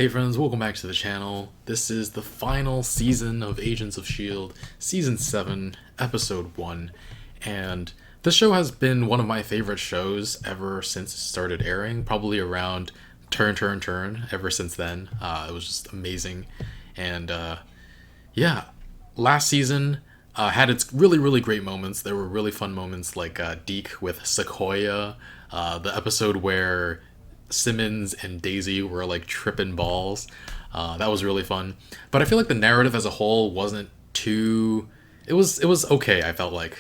Hey friends, welcome back to the channel. This is the final season of Agents of S.H.I.E.L.D., Season 7, Episode 1, and this show has been one of my favorite shows ever since it started airing, probably around Turn, ever since then. It was just amazing, and yeah, last season had its really great moments. There were really fun moments like Deke with Sequoia, the episode where Simmons and Daisy were like tripping balls. That was really fun. But I feel like the narrative as a whole wasn't too. It was okay. I felt like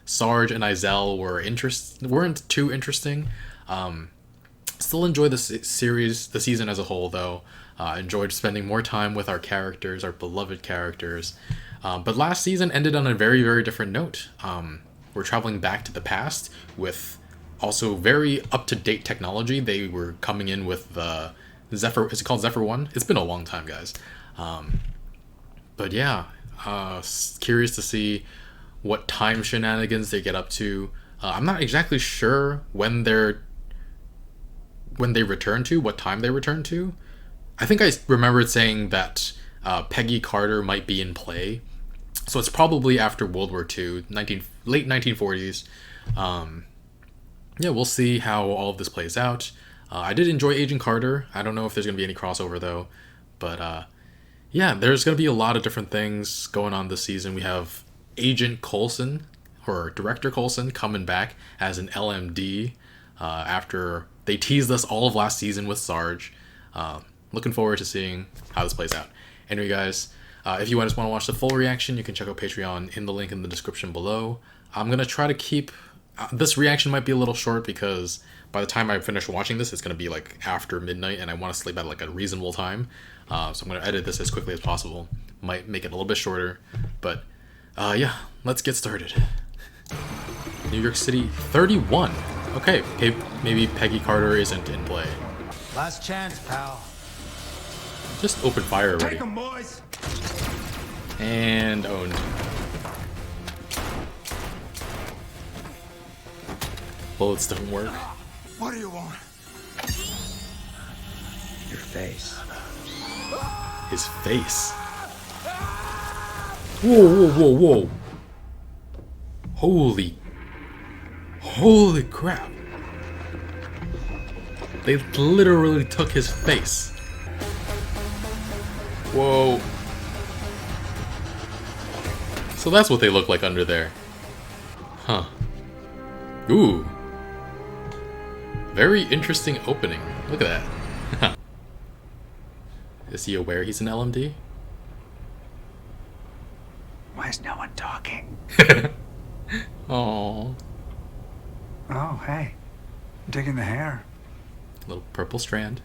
Sarge and Izell weren't too interesting. Still enjoy the series, the season as a whole though. Enjoyed spending more time with our characters, our beloved characters. But last season ended on a very different note. We're traveling back to the past with also very up-to-date technology. They were coming in with the Zephyr. Is it called Zephyr 1? It's been a long time, guys. But yeah, curious to see what time shenanigans they get up to. I'm not exactly sure when they return to, what time they return to. I think I remembered saying that Peggy Carter might be in play. So it's probably after World War II, late 1940s. Yeah, we'll see how all of this plays out. I did enjoy Agent Carter. I don't know if there's going to be any crossover, though. But, yeah, there's going to be a lot of different things going on this season. We have Agent Coulson, or Director Coulson, coming back as an LMD after they teased us all of last season with Sarge. Looking forward to seeing how this plays out. Anyway, guys, if you just want to watch the full reaction, you can check out Patreon in the link in the description below. I'm going to try to keep... this reaction might be a little short because by the time I finish watching this, it's going to be like after midnight and I want to sleep at like a reasonable time. So I'm going to edit this as quickly as possible. Might make it a little bit shorter. But yeah, let's get started. New York City 31. Okay, maybe Peggy Carter isn't in play. Last chance, pal. Just open fire already. Take 'em, boys. And owned. Bullets don't work. What do you want? Your face. His face. Whoa. Holy crap. They literally took his face. Whoa. So that's what they look like under there. Huh. Ooh. Very interesting opening. Look at that. Is he aware he's an LMD? Why is no one talking? Aww. Oh, hey. Digging the hair. Little purple strand.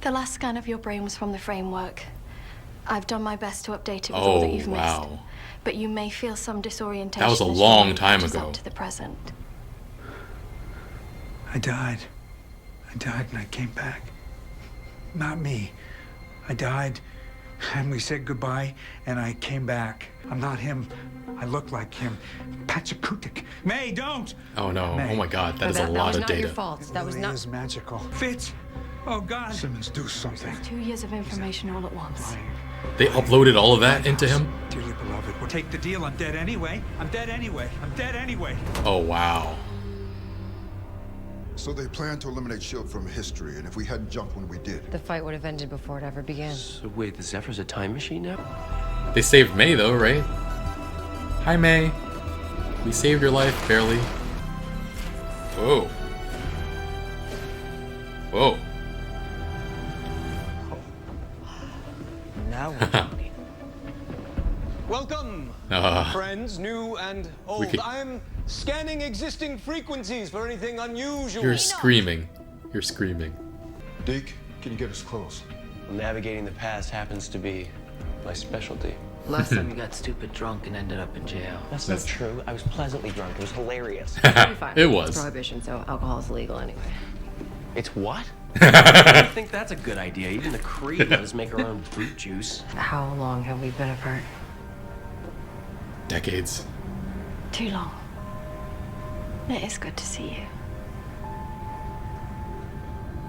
The last scan of your brain was from the framework. I've done my best to update it with all that you've missed. But you may feel some disorientation. That was a as long you time adjust ago. up to the present. I died and I came back. Not me. I died and we said goodbye and I came back. I'm not him. I look like him. Pachakutik. May, don't! Oh no. May. Oh my god. That is a That lot was of not data. your fault. That was It not. is magical. Fitz! Oh God! Simmons, do something. 2 years of information all at once. They uploaded all of that into him? Dearly beloved, we'll take the deal. I'm dead anyway. I'm dead anyway. Oh wow. So they plan to eliminate S.H.I.E.L.D. from history, and if we hadn't jumped when we did. The fight would have ended before it ever began. So wait, the Zephyr's a time machine now? They saved May though, right? Hi May. We saved your life, barely. Whoa. Now we're talking. Welcome, friends, new and old. could- I'm scanning existing frequencies for anything unusual. You're screaming. You're screaming. Deke, can you get us close? Navigating the past happens to be my specialty. Last time you got stupid drunk and ended up in jail. That's not true. I was pleasantly drunk. It was hilarious. You're fine. It It's was. prohibition, so alcohol is legal anyway. It's what? I think that's a good idea. Even the Creed let us make our own fruit juice. How long have we been apart? Decades. Too long. It is good to see you.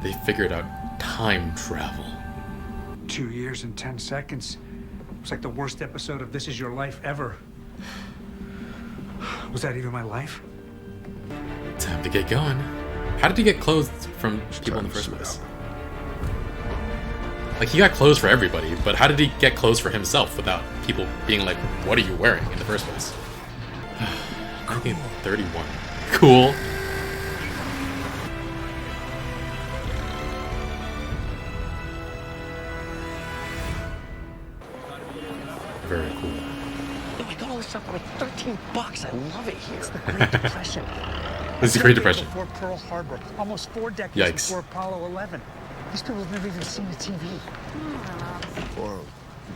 They figured out time travel. 2 years and 10 seconds. It's like the worst episode of This Is Your Life ever. Was that even my life? Time to get going. How did he get clothes from people in the first place? Like, he got clothes for everybody, but how did he get clothes for himself without people being like, what are you wearing in the first place? 1931. Cool. Very cool. I got all this stuff for like $13. I love it here. It's the Great Depression. This is the Great Depression. Before Pearl Harbor, almost 4 decades Yikes. before Apollo 11. These people have never even seen a TV. Or a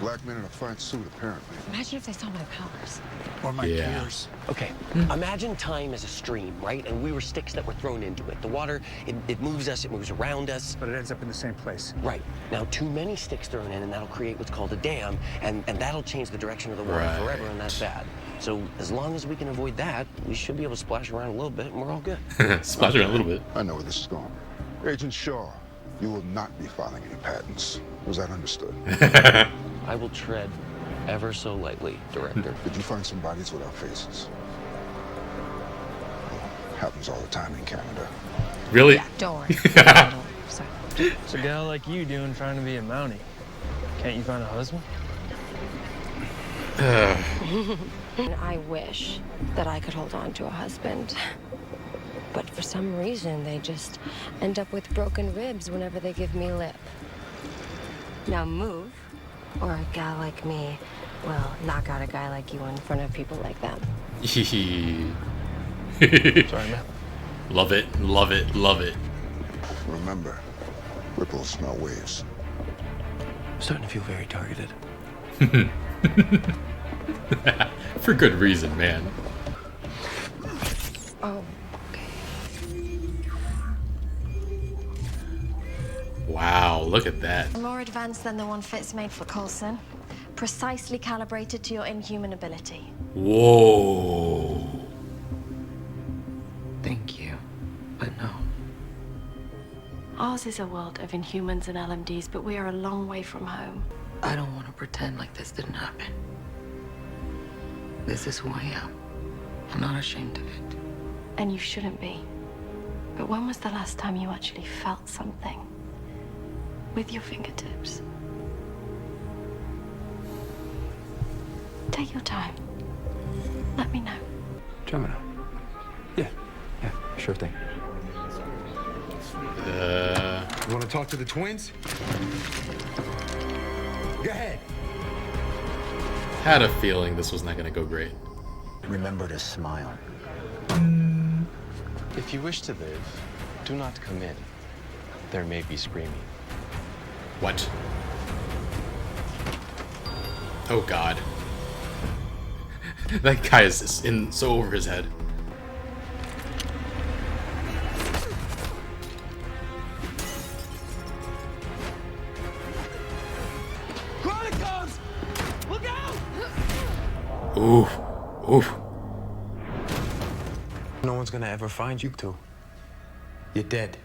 black man in a fine suit, apparently. Imagine if they saw my powers. Or my Yeah. peers. Okay, imagine time as a stream, right? And we were sticks that were thrown into it. The water, it moves us, it moves around us. But it ends up in the same place. Right. Now, too many sticks thrown in, and that'll create what's called a dam, and that'll change the direction of the water Right. forever, and that's bad. So as long as we can avoid that, we should be able to splash around a little bit, and we're all good. Splash around a little bit. I know where this is going. Agent Shaw, you will not be filing any patents. Was that understood? I will tread ever so lightly, Director. Did you find some bodies without faces? Happens all the time in Canada. Really? Yeah, don't worry. Sorry. What's a gal like you doing trying to be a Mountie? Can't you find a husband? I wish that I could hold on to a husband. But for some reason, they just end up with broken ribs whenever they give me lip. Now move, or a gal like me will knock out a guy like you in front of people like them. Sorry, man. Love it, love it, love it. Remember, ripples smell waves. I'm starting to feel very targeted. For good reason, man. Oh, Wow, look at that. More advanced than the one Fitz made for Coulson. Precisely calibrated to your inhuman ability. Whoa. Thank you, but no. Ours is a world of inhumans and LMDs, but we are a long way from home. I don't want to pretend like this didn't happen. This is who I am. I'm not ashamed of it. And you shouldn't be. But when was the last time you actually felt something? With your fingertips. Take your time. Let me know. Gemini. Yeah, sure thing. You want to talk to the twins? Go ahead. Had a feeling this was not gonna go great. Remember to smile. If you wish to live, do not come in. There may be screaming. What? Oh god. That guy is in so over his head. Chronocoms! Look out! Oof. Oof. No one's gonna ever find you two. You're dead.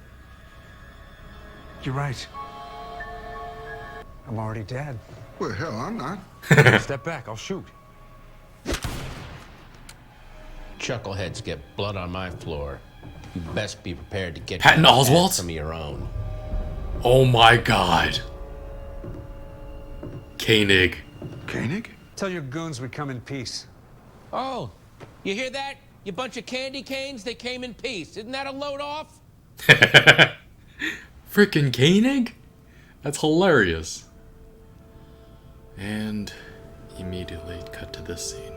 You're right. I'm already dead. Well, hell, I'm not. Step back, I'll shoot. Chuckleheads get blood on my floor. You best be prepared to get Patton Oswalt? some of your own. Oh my god. Koenig. Koenig? Tell your goons we come in peace. Oh, you hear that? You bunch of candy canes, they came in peace. Isn't that a load off? Frickin' Koenig? That's hilarious. And immediately cut to this scene.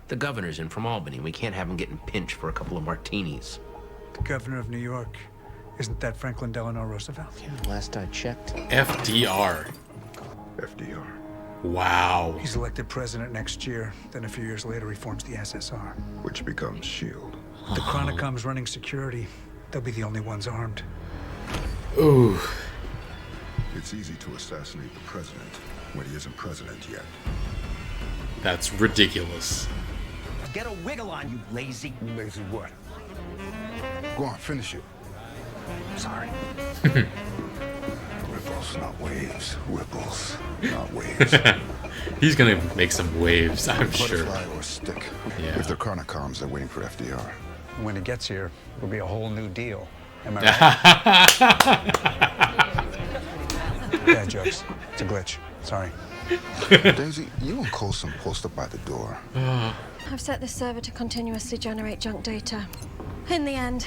The governor's in from Albany. We can't have him getting pinched for a couple of martinis. The governor of New York. Isn't that Franklin Delano Roosevelt? Yeah, last I checked. FDR. FDR. Wow. He's elected president next year. Then a few years later, he forms the SSR. Which becomes S.H.I.E.L.D. The Chronocoms running security. They'll be the only ones armed. Ooh. It's easy to assassinate the president when he isn't president yet. That's ridiculous. Get a wiggle on, you lazy. Lazy what? Go on, finish it. Sorry. Ripples, not waves. Ripples, not waves. He's gonna make some waves, I'm sure. Butterfly or stick. Yeah. If they're Chronocoms, they're waiting for FDR. When it gets here, it'll be a whole new deal. Am I right? Bad jokes. It's a glitch. Sorry. Daisy, you and Coulson post up by the door. I've set this server to continuously generate junk data. In the end,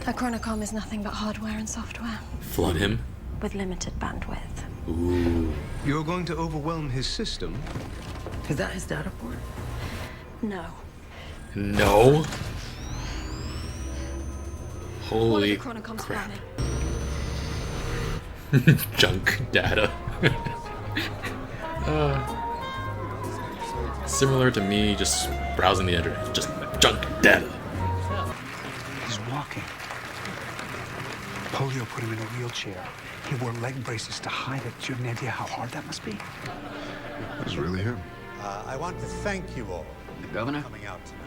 a Chronocom is nothing but hardware and software. Flood him. With limited bandwidth. Ooh. You're going to overwhelm his system? Is that his data port? No. No? Holy What are the Chronocoms crap. planning? Junk data. Similar to me just browsing the internet. Just junk data. He's walking. Polio put him in a wheelchair. He wore leg braces to hide it. Do you have any idea how hard that must be? It was really him. I want to thank you all The governor? for coming out tonight,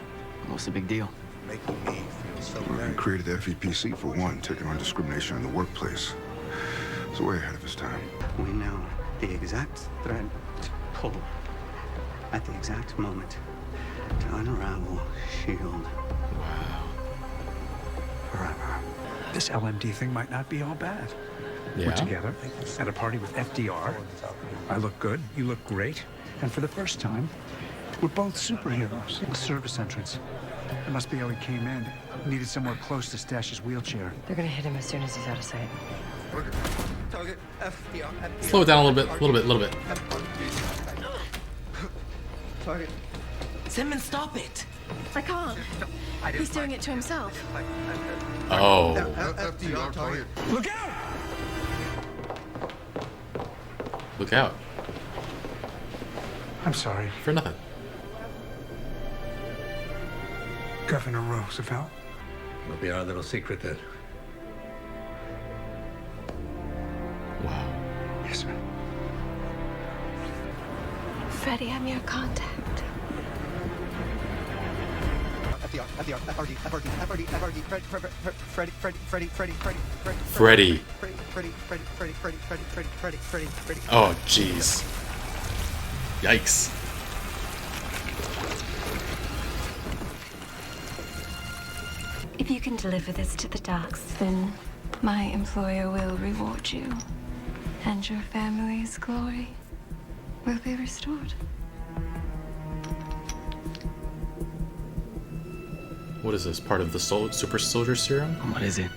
What's the big deal? making me feel so Well, very... he created the FEPC for one, taking on discrimination in the workplace. It's way ahead of his time. We know the exact thread to pull at the exact moment to unravel S.H.I.E.L.D. forever. This LMD thing might not be all bad. Yeah. We're together at a party with FDR. I look good, you look great. And for the first time, we're both superheroes. A service entrance. That must be how he came in. He needed somewhere close to stash his wheelchair. They're gonna hit him as soon as he's out of sight. Target FDR. Slow it down a little bit. Target. Simmons, stop it! I can't. He's doing it to himself. Oh. FDR target. Look out! Look out. I'm sorry. For nothing. Governor Roosevelt. It'll be our little secret then. Wow. Yes, sir. Freddie, I'm your contact. FDR, FRD, Freddie. Oh, jeez. Yikes. If you can deliver this to the docks, then my employer will reward you. And your family's glory will be restored. What is this? Part of the super soldier serum? What is it?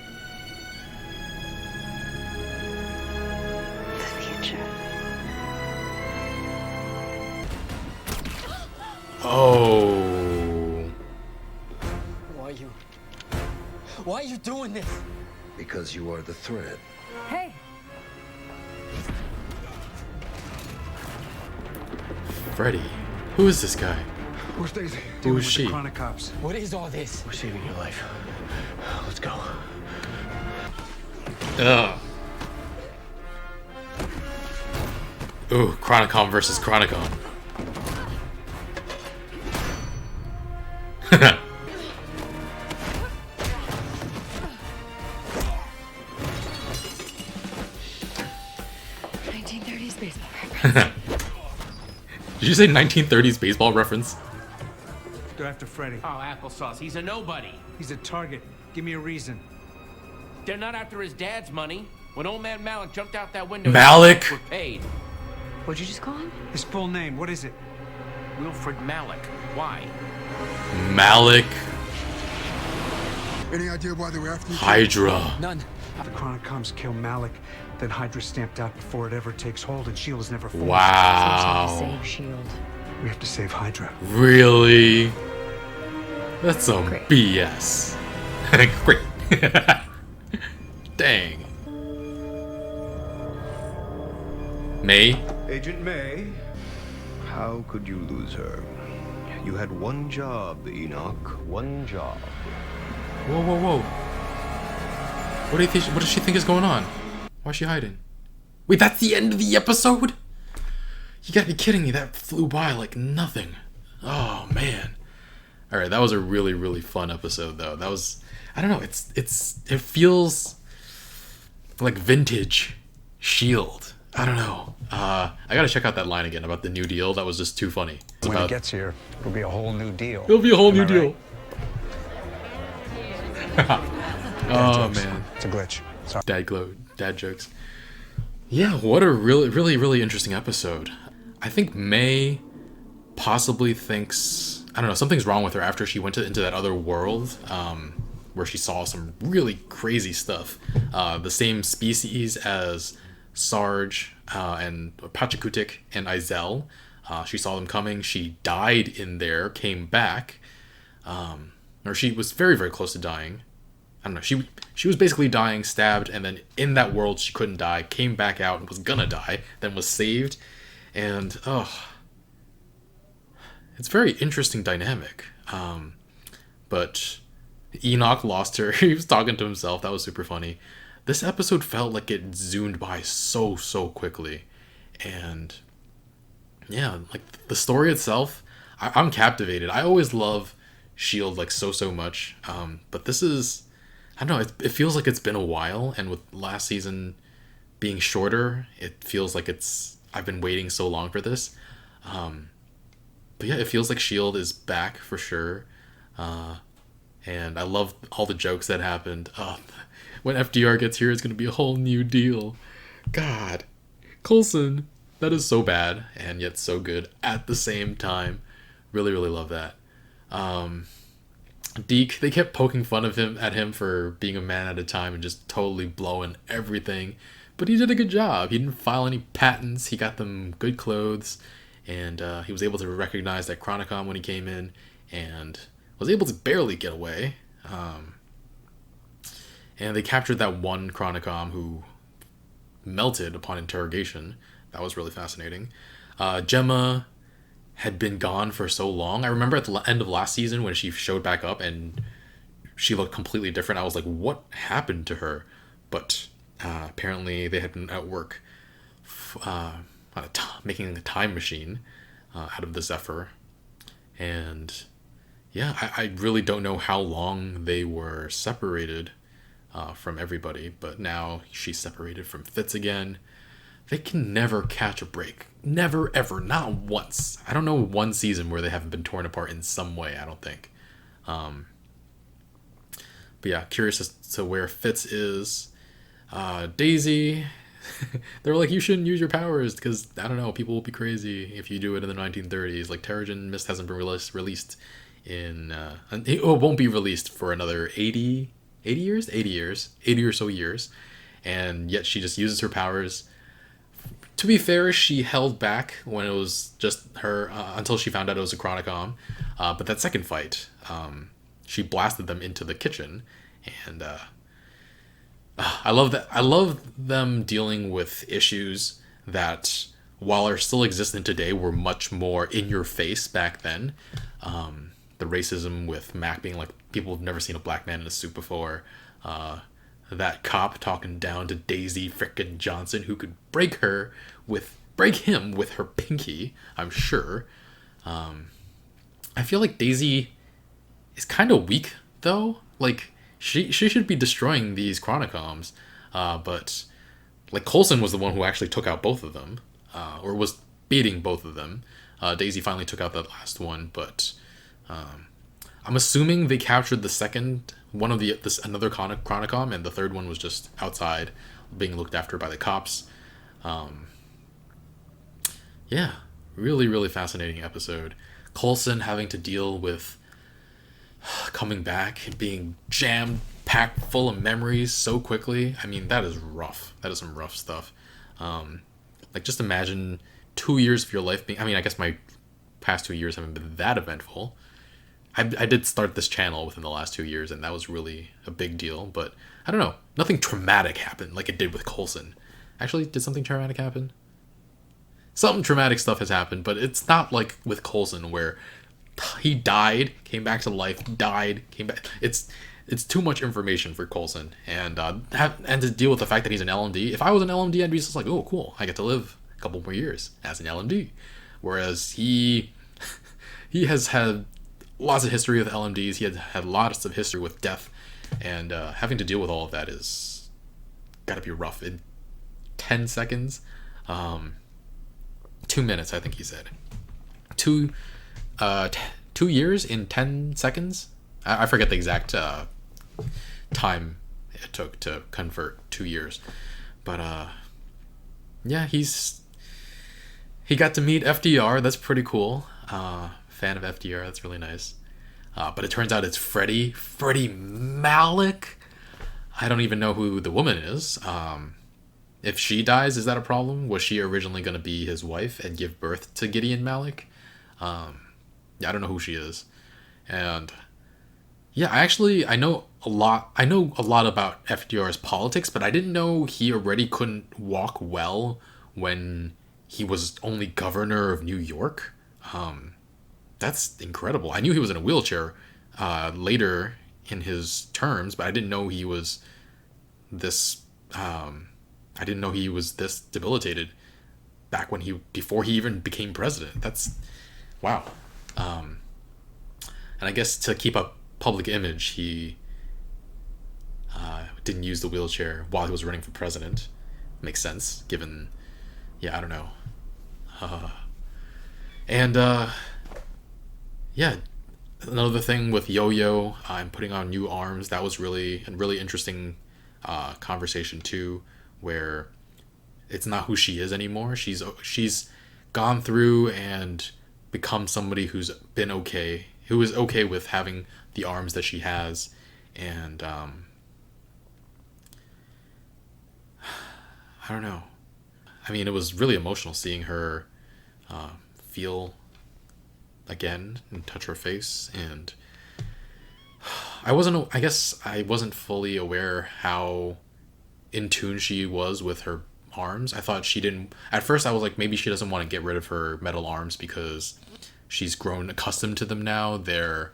The future. Oh. Why are you doing this? Because you are the threat. Hey! Freddy. Who is this guy? Where's Daisy? Who is she? Chronocops. What is all this? We're saving your life. Let's go. Ugh. Ooh, Chronocom versus Chronocom. Did you say 1930s baseball reference? Go after Freddie. Oh, applesauce. He's a nobody. He's a target. Give me a reason. They're not after his dad's money. When old man Malik jumped out that window, Malik? we're paid. What'd you just call him? His full name, what is it? Wilfred Malik. Why? Malik. Any idea why they were after you? Hydra. None. The Chronocoms kill Malik, then Hydra stamped out before it ever takes hold, and S.H.I.E.L.D. is never formed. Wow. Save S.H.I.E.L.D. We have to save Hydra. Really? That's some BS. Great. Dang. May? Agent May, how could you lose her? You had one job, Enoch. One job. Whoa, whoa, whoa. What do you think? What does she think is going on? Why is she hiding? Wait, that's the end of the episode? You gotta be kidding me. That flew by like nothing. Oh, man. All right, that was a really, really fun episode, though. That was, I don't know, it feels like vintage Shield. I don't know. I gotta check out that line again about the New Deal. That was just too funny. When it gets here, it'll be a whole new deal. It'll be a whole Am new I deal. right? Oh man, it's a glitch. Sorry. Dad jokes. Yeah, what a really, really, really interesting episode. I think May possibly thinks, I don't know, something's wrong with her after she went into that other world, where she saw some really crazy stuff. The same species as Sarge and Pachacootic and Izel. She saw them coming. She died in there, came back, or she was very, very close to dying. I don't know. She was basically dying, stabbed, and then in that world she couldn't die. Came back out and was gonna die, then was saved, and it's a very interesting dynamic. But Enoch lost her. He was talking to himself. That was super funny. This episode felt like it zoomed by so quickly, and yeah, like the story itself, I'm captivated. I always love Shield like so much, but this is, I don't know, it feels like it's been a while, and with last season being shorter, it feels like I've been waiting so long for this. But yeah, it feels like Shield is back for sure. And I love all the jokes that happened. When FDR gets here, it's going to be a whole new deal. God. Coulson. That is so bad, and yet so good at the same time. Really, really love that. Deke, they kept poking fun at him for being a man at a time and just totally blowing everything. But he did a good job. He didn't file any patents. He got them good clothes. And he was able to recognize that Chronocom when he came in. And was able to barely get away. And they captured that one Chronocom who melted upon interrogation. That was really fascinating. Gemma had been gone for so long. I remember at the end of last season when she showed back up and she looked completely different. I was like, what happened to her? But apparently they had been at work making a time machine out of the Zephyr. And yeah, I really don't know how long they were separated from everybody, but now she's separated from Fitz again. They can never catch a break. Never, ever. Not once. I don't know one season where they haven't been torn apart in some way, I don't think. But yeah, curious as to where Fitz is. Daisy, they're like, you shouldn't use your powers because, I don't know, people will be crazy if you do it in the 1930s. Like, Terrigen Mist hasn't been released in... it won't be released for another 80 or so years. And yet she just uses her powers. To be fair, she held back when it was just her until she found out it was a Chronicom. But that second fight, she blasted them into the kitchen, and I love that. I love them dealing with issues that, while are still existent today, were much more in your face back then. The racism with Mac being like, people have never seen a black man in a suit before. That cop talking down to Daisy frickin' Johnson, who could break him with her pinky, I'm sure. I feel like Daisy is kind of weak, though. Like, she should be destroying these Chronocoms, but like Coulson was the one who actually took out both of them, or was beating both of them. Daisy finally took out that last one, but I'm assuming they captured the second one of another Chronocom, and the third one was just outside being looked after by the cops. Yeah, really, really fascinating episode. Coulson having to deal with coming back and being jam-packed full of memories so quickly. I mean, that is rough. That is some rough stuff. Like, just imagine 2 years of your life being... I mean, I guess my past 2 years haven't been that eventful. I did start this channel within the last 2 years, and that was really a big deal. But, I don't know. Nothing traumatic happened like it did with Coulson. Actually, did something traumatic happen? Something traumatic stuff has happened, but it's not like with Coulson where he died, came back to life, died, came back. It's too much information for Coulson, and to deal with the fact that he's an LMD. If I was an LMD, I'd be just like, oh, cool, I get to live a couple more years as an LMD. Whereas he has had lots of history with LMDs. He had lots of history with death, and having to deal with all of that is gotta be rough. In 10 seconds, 2 minutes, I think he said. 2 years in 10 seconds. I forget the exact time it took to convert 2 years, but yeah, he got to meet FDR. That's pretty cool. Fan of FDR. That's really nice. But it turns out it's Freddie Malik. I don't even know who the woman is. If she dies, is that a problem? Was she originally going to be his wife and give birth to Gideon Malik? Yeah, I don't know who she is. And yeah, I know a lot about FDR's politics, but I didn't know he already couldn't walk well when he was only governor of New York. That's incredible. I knew he was in a wheelchair later in his terms, but I didn't know he was this debilitated back before he even became president. That's wow. And I guess to keep up public image, he didn't use the wheelchair while he was running for president. Makes sense, given, yeah, I don't know. Yeah, another thing with Yo-Yo, I'm putting on new arms. That was really a really interesting conversation too, where it's not who she is anymore. She's gone through and become somebody who is okay with having the arms that she has, and I don't know. I mean, it was really emotional seeing her feel again and touch her face, and I guess I wasn't fully aware how in tune she was with her arms. I thought she didn't, at first I was like, maybe she doesn't want to get rid of her metal arms because she's grown accustomed to them now. They're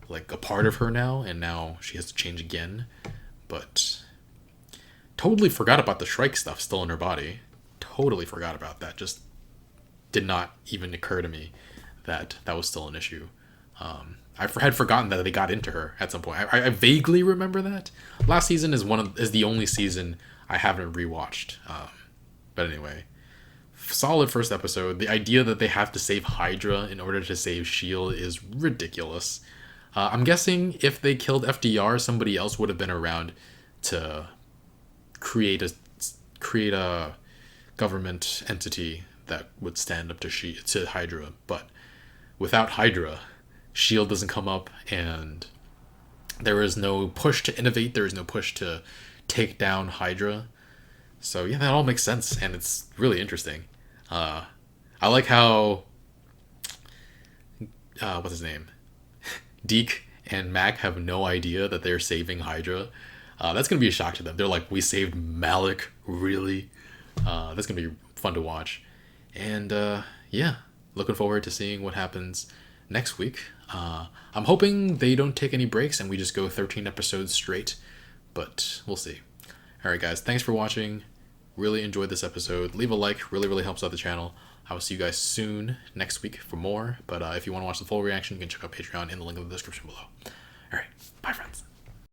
like a part of her now, and now she has to change again. But totally forgot about the Shrike stuff still in her body. Totally forgot about that. Just did not even occur to me that was still an issue. I had forgotten that they got into her at some point. I vaguely remember that. Last season is the only season I haven't rewatched. But anyway, solid first episode. The idea that they have to save Hydra in order to save S.H.I.E.L.D. is ridiculous. I'm guessing if they killed FDR, somebody else would have been around to create a government entity that would stand up to Hydra. But without Hydra, S.H.I.E.L.D. doesn't come up, and there is no push to innovate. There is no push to take down Hydra. So yeah, that all makes sense, and it's really interesting. I like how what's his name? Deke and Mac have no idea that they're saving Hydra. That's gonna be a shock to them. They're like, we saved Malik, really? That's gonna be fun to watch. And yeah, looking forward to seeing what happens next week. I'm hoping they don't take any breaks and we just go 13 episodes straight, but we'll see. Alright guys, thanks for watching. Really enjoyed this episode. Leave a like, really helps out the channel. I will see you guys soon next week for more, but if you want to watch the full reaction, you can check out Patreon in the link in the description below. Alright, bye friends.